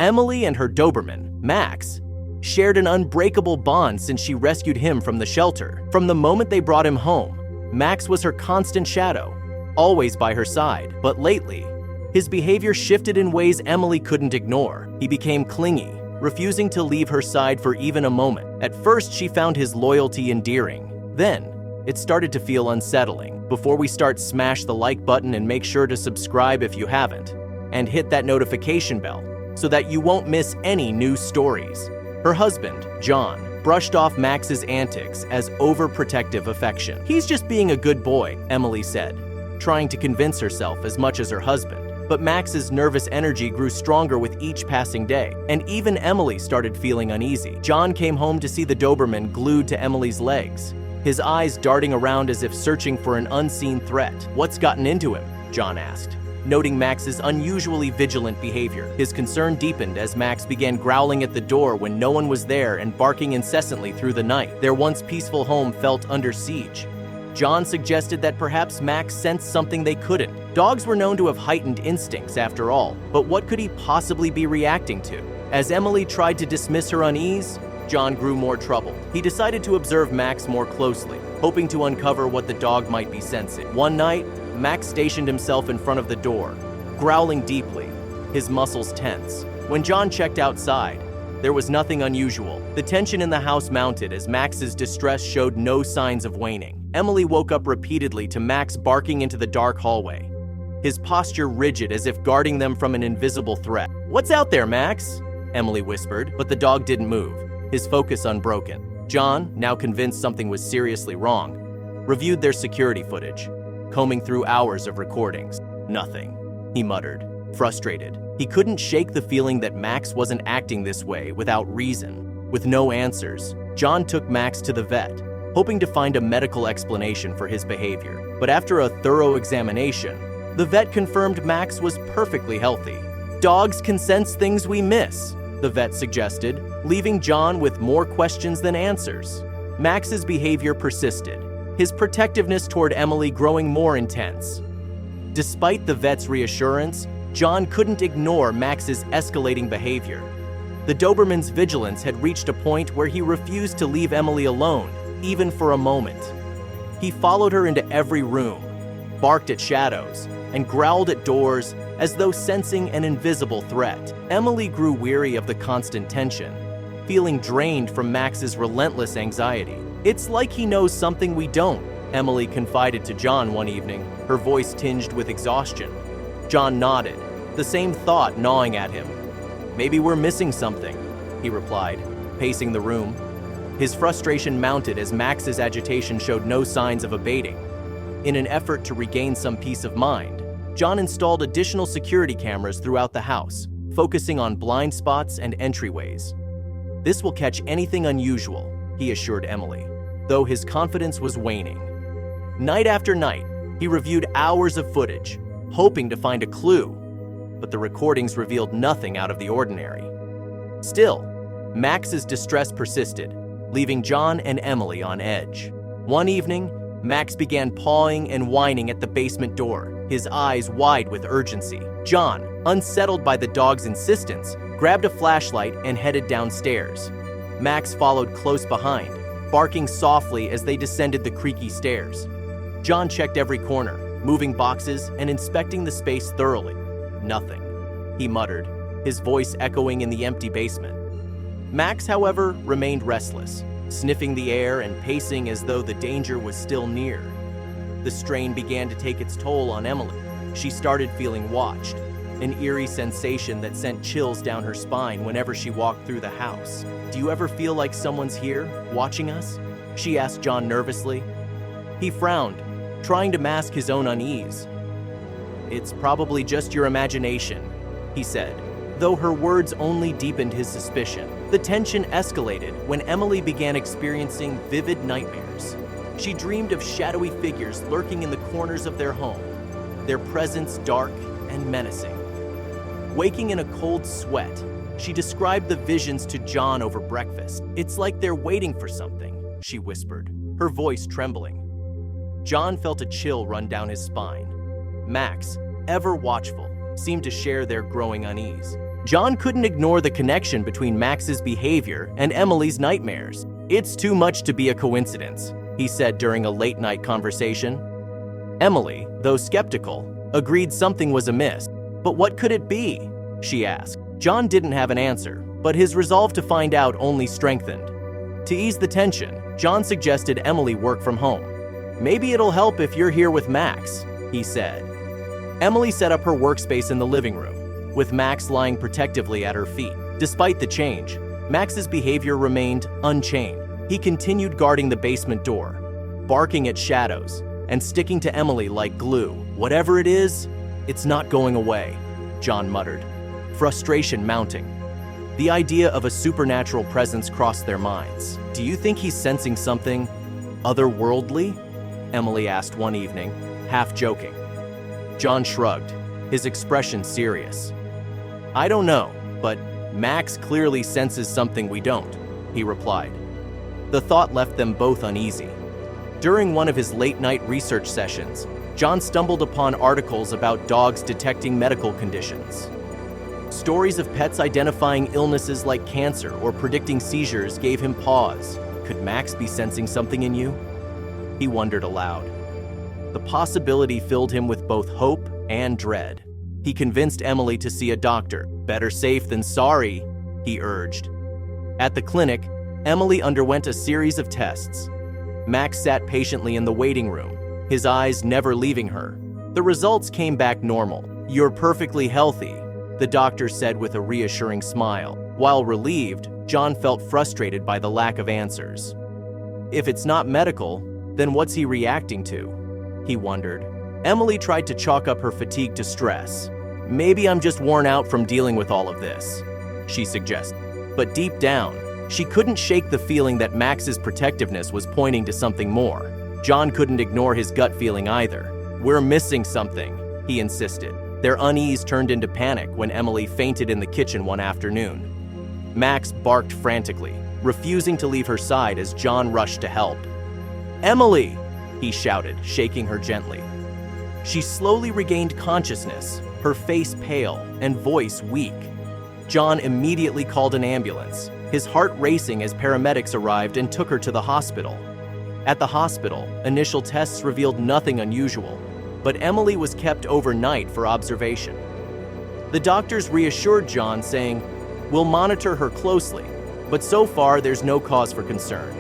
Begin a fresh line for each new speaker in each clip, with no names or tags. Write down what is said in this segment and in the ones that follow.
Emily and her Doberman, Max, shared an unbreakable bond since she rescued him from the shelter. From the moment they brought him home, Max was her constant shadow, always by her side. But lately, his behavior shifted in ways Emily couldn't ignore. He became clingy, refusing to leave her side for even a moment. At first, she found his loyalty endearing. Then, it started to feel unsettling. Before we start, smash the like button and make sure to subscribe if you haven't, and hit that notification bell so that you won't miss any new stories. Her husband, John, brushed off Max's antics as overprotective affection. "He's just being a good boy," Emily said, trying to convince herself as much as her husband. But Max's nervous energy grew stronger with each passing day, and even Emily started feeling uneasy. John came home to see the Doberman glued to Emily's legs, his eyes darting around as if searching for an unseen threat. "What's gotten into him?" John asked, noting Max's unusually vigilant behavior. His concern deepened as Max began growling at the door when no one was there and barking incessantly through the night. Their once peaceful home felt under siege. John suggested that perhaps Max sensed something they couldn't. Dogs were known to have heightened instincts after all, but what could he possibly be reacting to? As Emily tried to dismiss her unease, John grew more troubled. He decided to observe Max more closely, hoping to uncover what the dog might be sensing. One night, Max stationed himself in front of the door, growling deeply, his muscles tense. When John checked outside, there was nothing unusual. The tension in the house mounted as Max's distress showed no signs of waning. Emily woke up repeatedly to Max barking into the dark hallway, his posture rigid as if guarding them from an invisible threat. "What's out there, Max?" Emily whispered, but the dog didn't move, his focus unbroken. John, now convinced something was seriously wrong, reviewed their security footage, combing through hours of recordings. "Nothing," he muttered, frustrated. He couldn't shake the feeling that Max wasn't acting this way without reason. With no answers, John took Max to the vet, hoping to find a medical explanation for his behavior. But after a thorough examination, the vet confirmed Max was perfectly healthy. "Dogs can sense things we miss," the vet suggested, leaving John with more questions than answers. Max's behavior persisted, his protectiveness toward Emily growing more intense. Despite the vet's reassurance, John couldn't ignore Max's escalating behavior. The Doberman's vigilance had reached a point where he refused to leave Emily alone, even for a moment. He followed her into every room, barked at shadows, and growled at doors as though sensing an invisible threat. Emily grew weary of the constant tension, feeling drained from Max's relentless anxiety. "It's like he knows something we don't," Emily confided to John one evening, her voice tinged with exhaustion. John nodded, the same thought gnawing at him. "Maybe we're missing something," he replied, pacing the room. His frustration mounted as Max's agitation showed no signs of abating. In an effort to regain some peace of mind, John installed additional security cameras throughout the house, focusing on blind spots and entryways. "This will catch anything unusual," he assured Emily, though his confidence was waning. Night after night, he reviewed hours of footage, hoping to find a clue, but the recordings revealed nothing out of the ordinary. Still, Max's distress persisted, leaving John and Emily on edge. One evening, Max began pawing and whining at the basement door, his eyes wide with urgency. John, unsettled by the dog's insistence, grabbed a flashlight and headed downstairs. Max followed close behind, barking softly as they descended the creaky stairs. John checked every corner, moving boxes and inspecting the space thoroughly. "Nothing," he muttered, his voice echoing in the empty basement. Max, however, remained restless, sniffing the air and pacing as though the danger was still near. The strain began to take its toll on Emily. She started feeling watched, an eerie sensation that sent chills down her spine whenever she walked through the house. "Do you ever feel like someone's here, watching us?" she asked John nervously. He frowned, trying to mask his own unease. "It's probably just your imagination," he said, though her words only deepened his suspicion. The tension escalated when Emily began experiencing vivid nightmares. She dreamed of shadowy figures lurking in the corners of their home, their presence dark and menacing. Waking in a cold sweat, she described the visions to John over breakfast. "It's like they're waiting for something," she whispered, her voice trembling. John felt a chill run down his spine. Max, ever watchful, seemed to share their growing unease. John couldn't ignore the connection between Max's behavior and Emily's nightmares. "It's too much to be a coincidence," he said during a late-night conversation. Emily, though skeptical, agreed something was amiss. "But what could it be?" she asked. John didn't have an answer, but his resolve to find out only strengthened. To ease the tension, John suggested Emily work from home. "Maybe it'll help if you're here with Max," he said. Emily set up her workspace in the living room, with Max lying protectively at her feet. Despite the change, Max's behavior remained unchanged. He continued guarding the basement door, barking at shadows, and sticking to Emily like glue. "Whatever it is, it's not going away," John muttered, frustration mounting. The idea of a supernatural presence crossed their minds. "Do you think he's sensing something otherworldly?" Emily asked one evening, half joking. John shrugged, his expression serious. "I don't know, but Max clearly senses something we don't," he replied. The thought left them both uneasy. During one of his late-night research sessions, John stumbled upon articles about dogs detecting medical conditions. Stories of pets identifying illnesses like cancer or predicting seizures gave him pause. Could Max be sensing something in you? He wondered aloud. The possibility filled him with both hope and dread. He convinced Emily to see a doctor. "Better safe than sorry," he urged. At the clinic, Emily underwent a series of tests. Max sat patiently in the waiting room, his eyes never leaving her. The results came back normal. "You're perfectly healthy," the doctor said with a reassuring smile. While relieved, John felt frustrated by the lack of answers. If it's not medical, then what's he reacting to? He wondered. Emily tried to chalk up her fatigue to stress. "Maybe I'm just worn out from dealing with all of this," she suggested. But deep down, she couldn't shake the feeling that Max's protectiveness was pointing to something more. John couldn't ignore his gut feeling either. "We're missing something," he insisted. Their unease turned into panic when Emily fainted in the kitchen one afternoon. Max barked frantically, refusing to leave her side as John rushed to help. "Emily!" he shouted, shaking her gently. She slowly regained consciousness, her face pale and voice weak. John immediately called an ambulance, his heart racing as paramedics arrived and took her to the hospital. At the hospital, initial tests revealed nothing unusual, but Emily was kept overnight for observation. The doctors reassured John, saying, "We'll monitor her closely, but so far there's no cause for concern."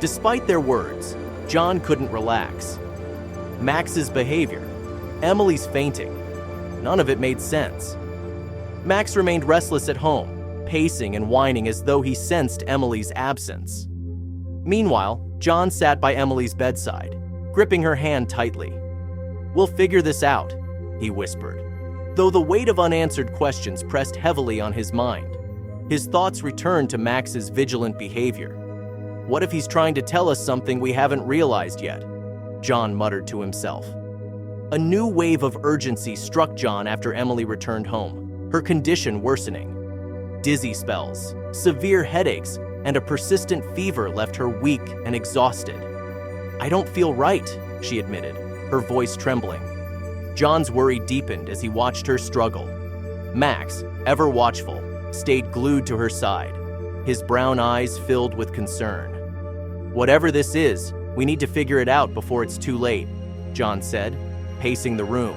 Despite their words, John couldn't relax. Max's behavior, Emily's fainting, none of it made sense. Max remained restless at home, pacing and whining as though he sensed Emily's absence. Meanwhile, John sat by Emily's bedside, gripping her hand tightly. "We'll figure this out," he whispered. Though the weight of unanswered questions pressed heavily on his mind, his thoughts returned to Max's vigilant behavior. "What if he's trying to tell us something we haven't realized yet?" John muttered to himself. A new wave of urgency struck John after Emily returned home, her condition worsening. Dizzy spells, severe headaches, and a persistent fever left her weak and exhausted. "I don't feel right," she admitted, her voice trembling. John's worry deepened as he watched her struggle. Max, ever watchful, stayed glued to her side, his brown eyes filled with concern. "Whatever this is, we need to figure it out before it's too late," John said, pacing the room.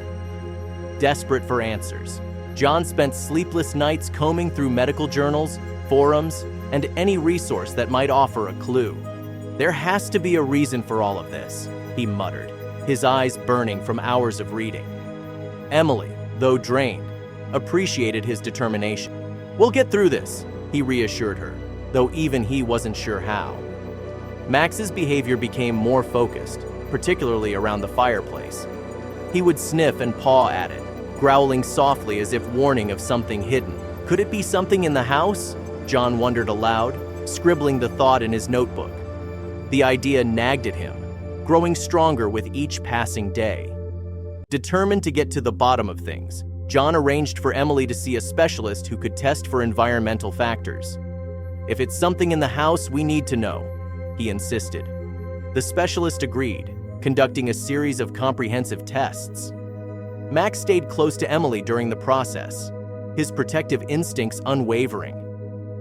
Desperate for answers, John spent sleepless nights combing through medical journals, forums, and any resource that might offer a clue. "There has to be a reason for all of this," he muttered, his eyes burning from hours of reading. Emily, though drained, appreciated his determination. "We'll get through this," he reassured her, though even he wasn't sure how. Max's behavior became more focused, particularly around the fireplace. He would sniff and paw at it, growling softly as if warning of something hidden. Could it be something in the house? John wondered aloud, scribbling the thought in his notebook. The idea nagged at him, growing stronger with each passing day. Determined to get to the bottom of things, John arranged for Emily to see a specialist who could test for environmental factors. "If it's something in the house, we need to know," he insisted. The specialist agreed, conducting a series of comprehensive tests. Max stayed close to Emily during the process, his protective instincts unwavering.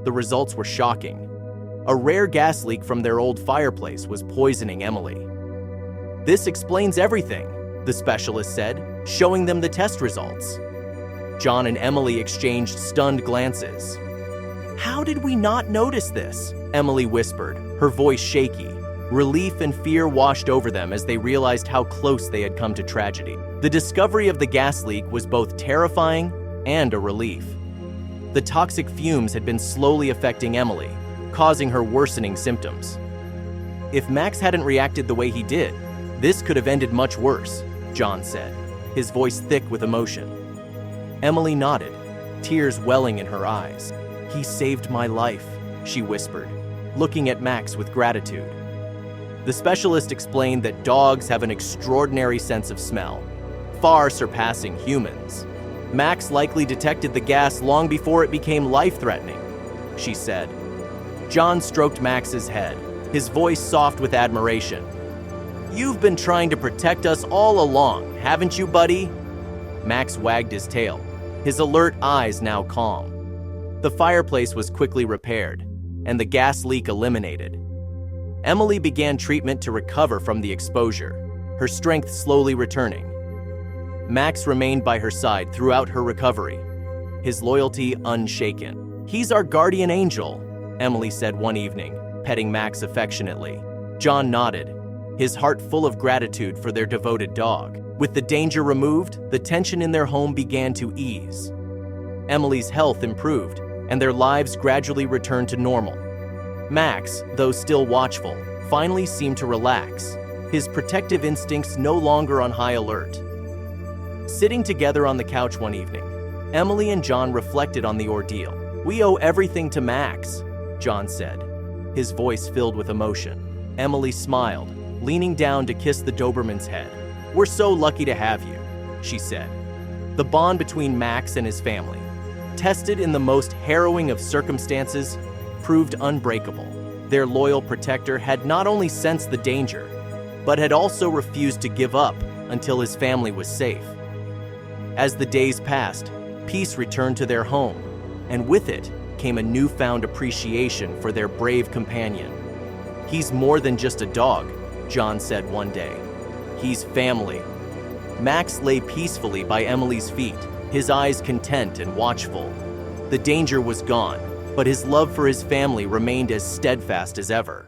The results were shocking. A rare gas leak from their old fireplace was poisoning Emily. "This explains everything," the specialist said, showing them the test results. John and Emily exchanged stunned glances. "How did we not notice this?" Emily whispered, her voice shaky. Relief and fear washed over them as they realized how close they had come to tragedy. The discovery of the gas leak was both terrifying and a relief. The toxic fumes had been slowly affecting Emily, causing her worsening symptoms. If Max hadn't reacted the way he did, this could have ended much worse, John said, his voice thick with emotion. Emily nodded, tears welling in her eyes. "He saved my life," she whispered, looking at Max with gratitude. The specialist explained that dogs have an extraordinary sense of smell, far surpassing humans. "Max likely detected the gas long before it became life-threatening," she said. John stroked Max's head, his voice soft with admiration. "You've been trying to protect us all along, haven't you, buddy?" Max wagged his tail, his alert eyes now calm. The fireplace was quickly repaired, and the gas leak eliminated. Emily began treatment to recover from the exposure, her strength slowly returning. Max remained by her side throughout her recovery, his loyalty unshaken. "He's our guardian angel," Emily said one evening, petting Max affectionately. John nodded, his heart full of gratitude for their devoted dog. With the danger removed, the tension in their home began to ease. Emily's health improved, and their lives gradually returned to normal. Max, though still watchful, finally seemed to relax, his protective instincts no longer on high alert. Sitting together on the couch one evening, Emily and John reflected on the ordeal. "We owe everything to Max," John said, his voice filled with emotion. Emily smiled, leaning down to kiss the Doberman's head. "We're so lucky to have you," she said. The bond between Max and his family, tested in the most harrowing of circumstances, proved unbreakable. Their loyal protector had not only sensed the danger, but had also refused to give up until his family was safe. As the days passed, peace returned to their home, and with it came a newfound appreciation for their brave companion. "He's more than just a dog," John said one day. "He's family." Max lay peacefully by Emily's feet, his eyes content and watchful. The danger was gone, but his love for his family remained as steadfast as ever.